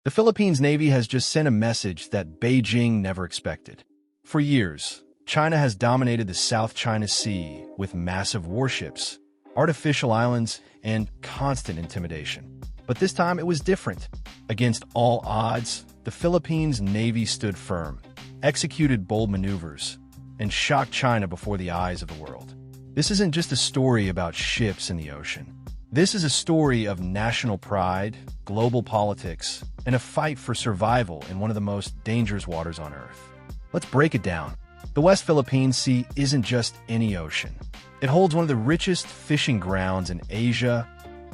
The Philippines Navy has just sent a message that Beijing never expected. For years, China has dominated the South China Sea with massive warships, artificial islands, and constant intimidation. But this time it was different. Against all odds, the Philippines Navy stood firm, executed bold maneuvers, and shocked China before the eyes of the world. This isn't just a story about ships in the ocean. This is a story of national pride, global politics, and a fight for survival in one of the most dangerous waters on Earth. Let's break it down. The West Philippine Sea isn't just any ocean. It holds one of the richest fishing grounds in Asia,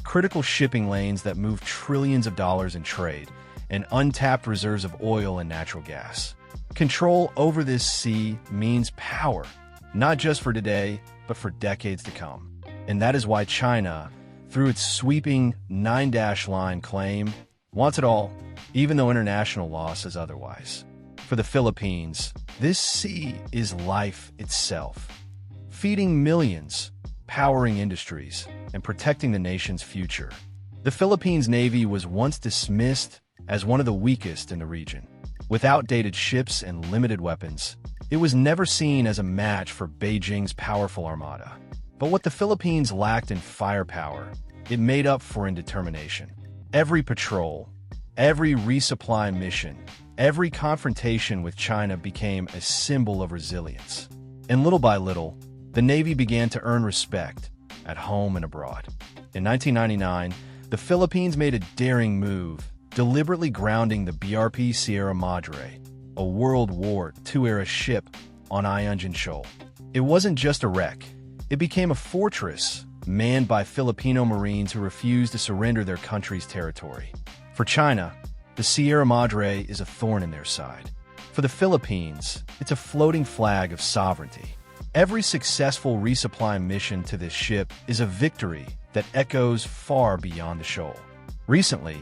critical shipping lanes that move trillions of dollars in trade, and untapped reserves of oil and natural gas. Control over this sea means power, not just for today, but for decades to come. And that is why China, through its sweeping nine-dash-line claim, wants it all, even though international law says otherwise. For the Philippines, this sea is life itself, feeding millions, powering industries, and protecting the nation's future. The Philippines Navy was once dismissed as one of the weakest in the region. With outdated ships and limited weapons, it was never seen as a match for Beijing's powerful armada. But what the Philippines lacked in firepower, it made up for in determination. Every patrol, every resupply mission, every confrontation with China became a symbol of resilience. And little by little, the Navy began to earn respect at home and abroad. In 1999, the Philippines made a daring move, deliberately grounding the BRP Sierra Madre, a World War II-era ship, on Ayungin Shoal. It wasn't just a wreck. It became a fortress manned by Filipino Marines who refused to surrender their country's territory. For China, the Sierra Madre is a thorn in their side. For the Philippines, it's a floating flag of sovereignty. Every successful resupply mission to this ship is a victory that echoes far beyond the shoal. Recently,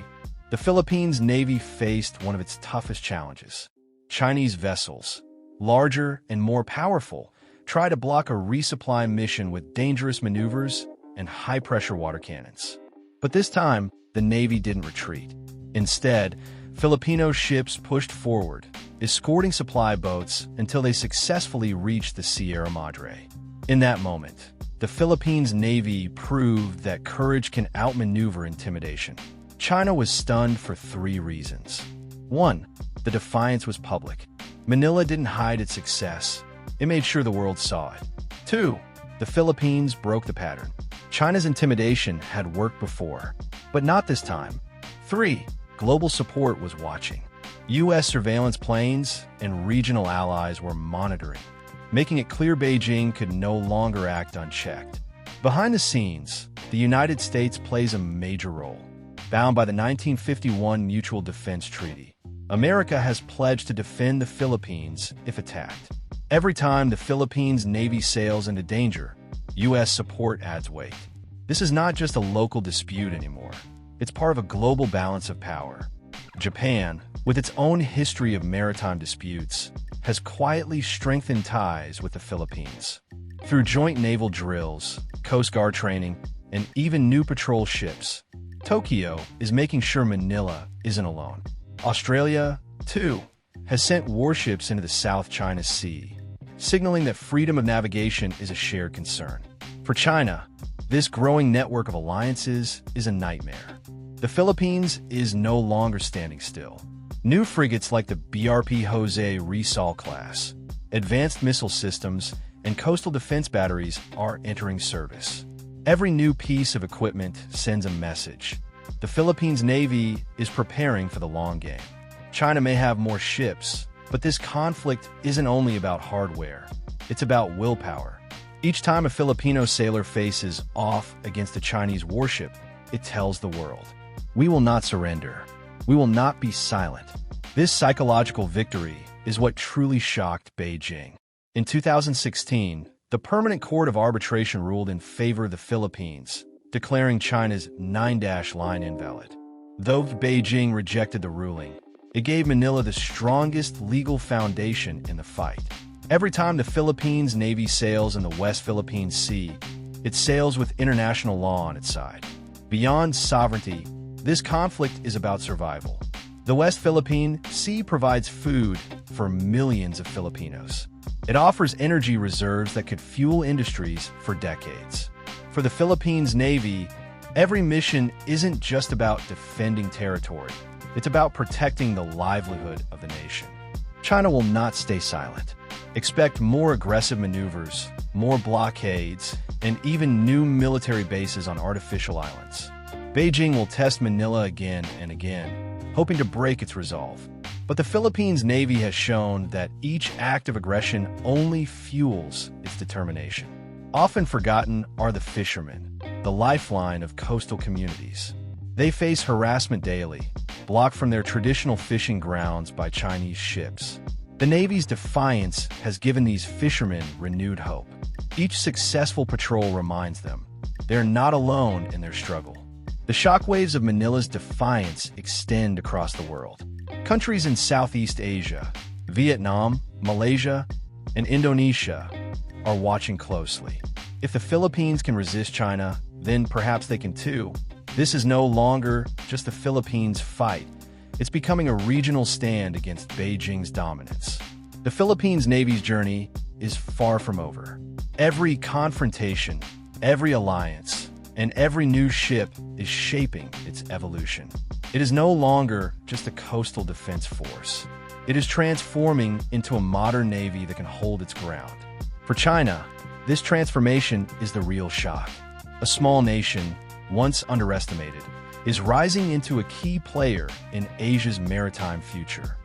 the Philippines Navy faced one of its toughest challenges. Chinese vessels, larger and more powerful, try to block a resupply mission with dangerous maneuvers and high-pressure water cannons. But this time, the Navy didn't retreat. Instead, Filipino ships pushed forward, escorting supply boats until they successfully reached the Sierra Madre. In that moment, the Philippines Navy proved that courage can outmaneuver intimidation. China was stunned for three reasons. 1. The defiance was public. Manila didn't hide its success. It made sure the world saw it. 2. The Philippines broke the pattern. China's intimidation had worked before, but not this time. 3. Global support was watching. U.S. surveillance planes and regional allies were monitoring, making it clear Beijing could no longer act unchecked. Behind the scenes, the United States plays a major role. Bound by the 1951 Mutual Defense Treaty, America has pledged to defend the Philippines if attacked. Every time the Philippines Navy sails into danger, U.S. support adds weight. This is not just a local dispute anymore. It's part of a global balance of power. Japan, with its own history of maritime disputes, has quietly strengthened ties with the Philippines. Through joint naval drills, Coast Guard training, and even new patrol ships, Tokyo is making sure Manila isn't alone. Australia, too, has sent warships into the South China Sea, signaling that freedom of navigation is a shared concern. For China, this growing network of alliances is a nightmare. The Philippines is no longer standing still. New frigates like the BRP Jose Rizal class, advanced missile systems, and coastal defense batteries are entering service. Every new piece of equipment sends a message. The Philippines Navy is preparing for the long game. China may have more ships, but this conflict isn't only about hardware. It's about willpower. Each time a Filipino sailor faces off against a Chinese warship, it tells the world, we will not surrender. We will not be silent. This psychological victory is what truly shocked Beijing. In 2016, the Permanent Court of Arbitration ruled in favor of the Philippines, declaring China's nine-dash-line invalid. Though Beijing rejected the ruling, it gave Manila the strongest legal foundation in the fight. Every time the Philippines Navy sails in the West Philippine Sea, it sails with international law on its side. Beyond sovereignty, this conflict is about survival. The West Philippine Sea provides food for millions of Filipinos. It offers energy reserves that could fuel industries for decades. For the Philippines Navy, every mission isn't just about defending territory. It's about protecting the livelihood of the nation. China will not stay silent. Expect more aggressive maneuvers, more blockades, and even new military bases on artificial islands. Beijing will test Manila again and again, hoping to break its resolve. But the Philippines Navy has shown that each act of aggression only fuels its determination. Often forgotten are the fishermen, the lifeline of coastal communities. They face harassment daily, blocked from their traditional fishing grounds by Chinese ships. The Navy's defiance has given these fishermen renewed hope. Each successful patrol reminds them they're not alone in their struggle. The shockwaves of Manila's defiance extend across the world. Countries in Southeast Asia, Vietnam, Malaysia, and Indonesia are watching closely. If the Philippines can resist China, then perhaps they can too. This is no longer just the Philippines' fight. It's becoming a regional stand against Beijing's dominance. The Philippines Navy's journey is far from over. Every confrontation, every alliance, and every new ship is shaping its evolution. It is no longer just a coastal defense force. It is transforming into a modern navy that can hold its ground. For China, this transformation is the real shock. A small nation, once underestimated, is rising into a key player in Asia's maritime future.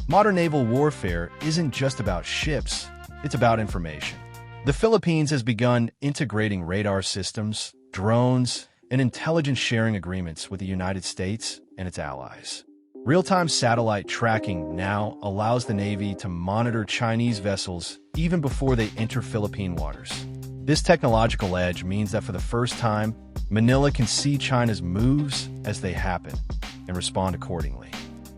Modern naval warfare isn't just about ships, it's about information. The Philippines has begun integrating radar systems, drones, and intelligence sharing agreements with the United States and its allies. Real-time satellite tracking now allows the Navy to monitor Chinese vessels even before they enter Philippine waters. This technological edge means that for the first time, Manila can see China's moves as they happen and respond accordingly.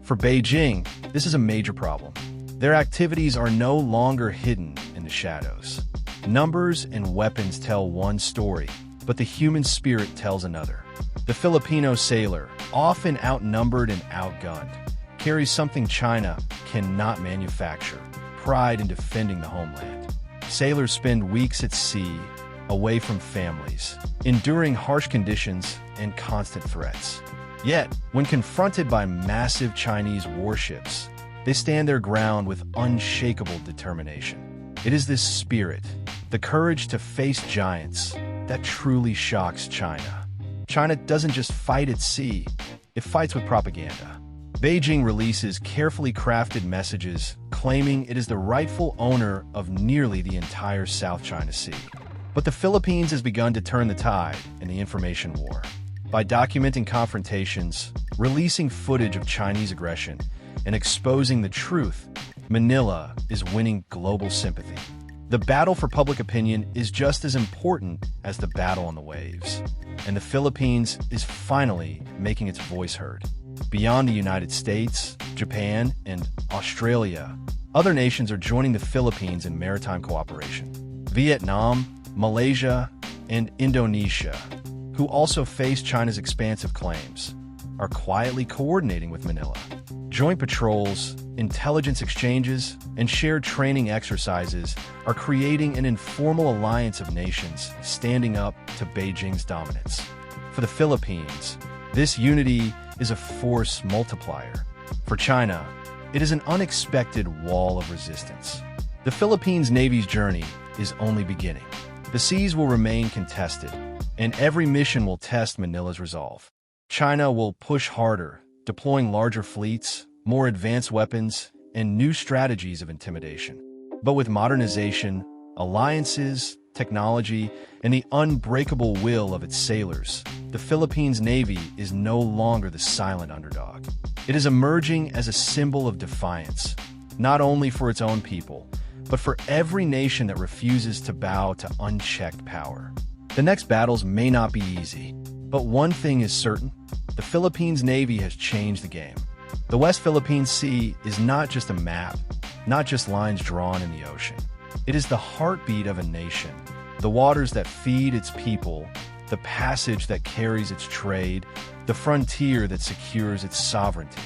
For Beijing, this is a major problem. Their activities are no longer hidden in the shadows. Numbers and weapons tell one story, but the human spirit tells another. The Filipino sailor, often outnumbered and outgunned, carries something China cannot manufacture: pride in defending the homeland. Sailors spend weeks at sea, away from families, enduring harsh conditions and constant threats. Yet, when confronted by massive Chinese warships, they stand their ground with unshakable determination. It is this spirit, the courage to face giants, that truly shocks China. China doesn't just fight at sea, it fights with propaganda. Beijing releases carefully crafted messages claiming it is the rightful owner of nearly the entire South China Sea. But the Philippines has begun to turn the tide in the information war. By documenting confrontations, releasing footage of Chinese aggression, and exposing the truth, Manila is winning global sympathy. The battle for public opinion is just as important as the battle on the waves, and the Philippines is finally making its voice heard. Beyond the United States, Japan, and Australia, other nations are joining the Philippines in maritime cooperation. Vietnam, Malaysia, and Indonesia, who also face China's expansive claims, are quietly coordinating with Manila. Joint patrols, intelligence exchanges, and shared training exercises are creating an informal alliance of nations standing up to Beijing's dominance. For the Philippines, this unity is a force multiplier. For China, it is an unexpected wall of resistance. The Philippines Navy's journey is only beginning. The seas will remain contested, and every mission will test Manila's resolve. China will push harder, deploying larger fleets, more advanced weapons, and new strategies of intimidation. But with modernization, alliances, technology, and the unbreakable will of its sailors, the Philippines Navy is no longer the silent underdog. It is emerging as a symbol of defiance, not only for its own people, but for every nation that refuses to bow to unchecked power. The next battles may not be easy, but one thing is certain: the Philippines Navy has changed the game. The West Philippine Sea is not just a map, not just lines drawn in the ocean. It is the heartbeat of a nation, the waters that feed its people, the passage that carries its trade, the frontier that secures its sovereignty.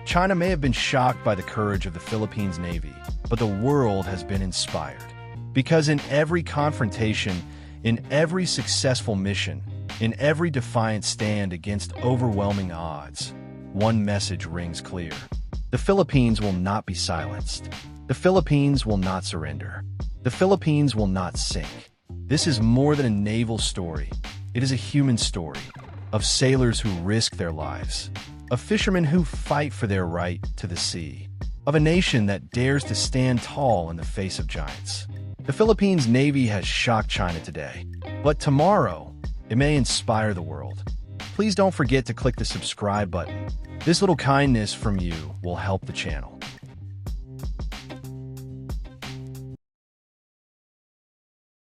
China may have been shocked by the courage of the Philippines Navy, but the world has been inspired. Because in every confrontation, in every successful mission, in every defiant stand against overwhelming odds, one message rings clear. The Philippines will not be silenced. The Philippines will not surrender. The Philippines will not sink. This is more than a naval story. It is a human story of sailors who risk their lives, of fishermen who fight for their right to the sea, of a nation that dares to stand tall in the face of giants. The Philippines Navy has shocked China today, but tomorrow, it may inspire the world. Please don't forget to click the subscribe button. This little kindness from you will help the channel.